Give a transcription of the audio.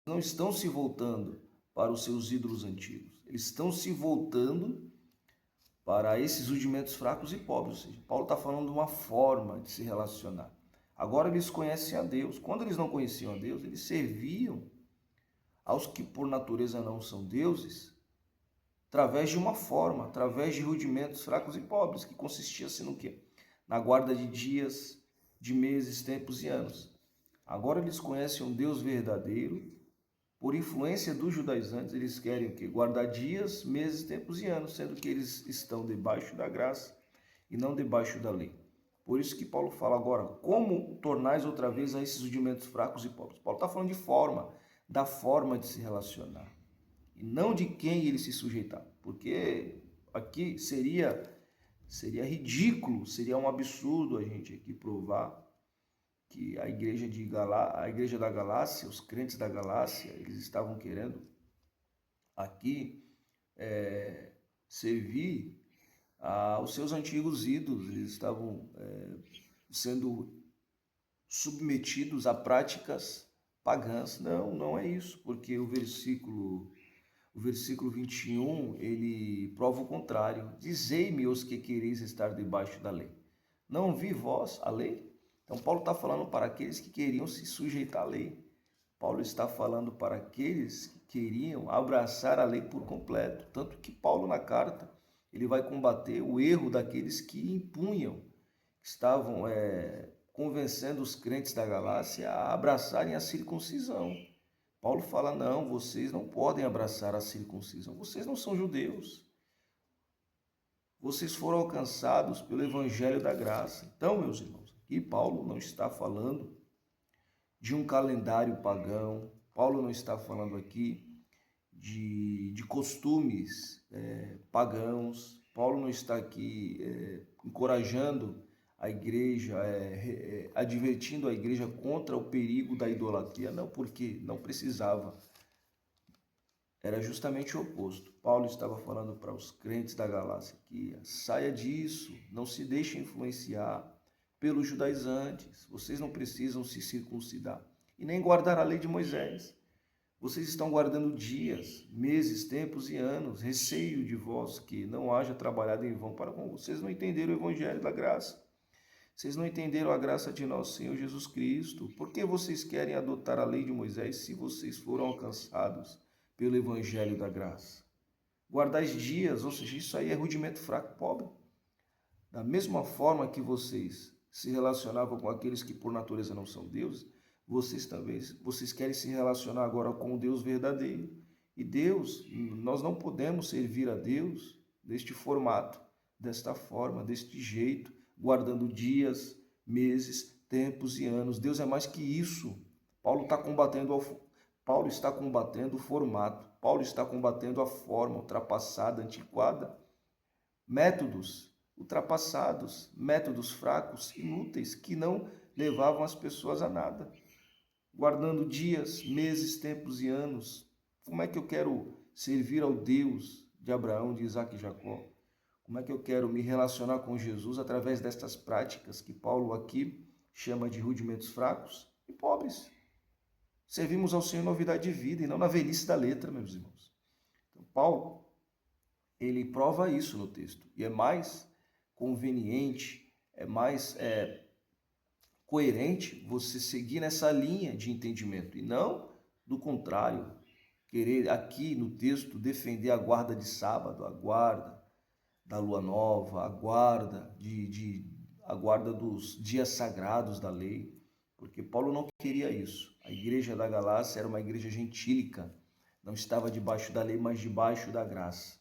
não estão se voltando para os seus ídolos antigos. Eles estão se voltando para esses rudimentos fracos e pobres. Ou seja, Paulo está falando de uma forma de se relacionar. Agora eles conhecem a Deus. Quando eles não conheciam a Deus, eles serviam aos que por natureza não são deuses, através de uma forma, através de rudimentos fracos e pobres, que consistia assim no quê? Na guarda de dias, de meses, tempos e anos. Agora eles conhecem um Deus verdadeiro. Por influência dos judaizantes, eles querem o quê? Guardar dias, meses, tempos e anos, sendo que eles estão debaixo da graça e não debaixo da lei. Por isso que Paulo fala agora, como tornais outra vez a esses rudimentos fracos e pobres? Paulo está falando de forma, da forma de se relacionar, e não de quem ele se sujeitar, porque aqui seria ridículo, seria um absurdo a gente aqui provar que a igreja da Galácia, os crentes da Galácia, eles estavam querendo aqui servir aos seus antigos ídolos, eles estavam sendo submetidos a práticas pagãs. Não, não é isso, porque o versículo 21, ele prova o contrário. Dizei-me os que quereis estar debaixo da lei. Não vi vós a lei? Então, Paulo está falando para aqueles que queriam se sujeitar à lei. Paulo está falando para aqueles que queriam abraçar a lei por completo. Tanto que Paulo, na carta, ele vai combater o erro daqueles que impunham, que estavam convencendo os crentes da Galácia a abraçarem a circuncisão. Paulo fala, não, vocês não podem abraçar a circuncisão, vocês não são judeus. Vocês foram alcançados pelo evangelho da graça. Então, meus irmãos, aqui Paulo não está falando de um calendário pagão, Paulo não está falando aqui de costumes pagãos, Paulo não está aqui encorajando a igreja, advertindo a igreja contra o perigo da idolatria, não, porque não precisava. Era justamente o oposto. Paulo estava falando para os crentes da Galácia que saia disso, não se deixe influenciar pelos judaizantes. Vocês não precisam se circuncidar e nem guardar a lei de Moisés. Vocês estão guardando dias, meses, tempos e anos. Receio de vós que não haja trabalhado em vão para com vocês. Não entenderam o evangelho da graça. Vocês não entenderam a graça de nosso Senhor Jesus Cristo. Por que vocês querem adotar a lei de Moisés se vocês foram alcançados pelo evangelho da graça? Guardar dias, ou seja, isso aí é rudimento fraco, pobre. Da mesma forma que vocês se relacionavam com aqueles que por natureza não são deuses, vocês querem se relacionar agora com o Deus verdadeiro. E Deus, nós não podemos servir a Deus deste formato, desta forma, deste jeito, guardando dias, meses, tempos e anos. Deus é mais que isso. Paulo está combatendo o formato, Paulo está combatendo a forma ultrapassada, antiquada, métodos ultrapassados, métodos fracos, inúteis, que não levavam as pessoas a nada. Guardando dias, meses, tempos e anos. Como é que eu quero servir ao Deus de Abraão, de Isaac e Jacó? Como é que eu quero me relacionar com Jesus através destas práticas que Paulo aqui chama de rudimentos fracos e pobres? Servimos ao Senhor novidade de vida e não na velhice da letra, meus irmãos. Então, Paulo, ele prova isso no texto. E é mais conveniente, é mais coerente você seguir nessa linha de entendimento e não do contrário, querer aqui no texto defender a guarda de sábado, a guarda da lua nova, a guarda dos dias sagrados da lei, porque Paulo não queria isso. A igreja da Galácia era uma igreja gentílica, não estava debaixo da lei, mas debaixo da graça.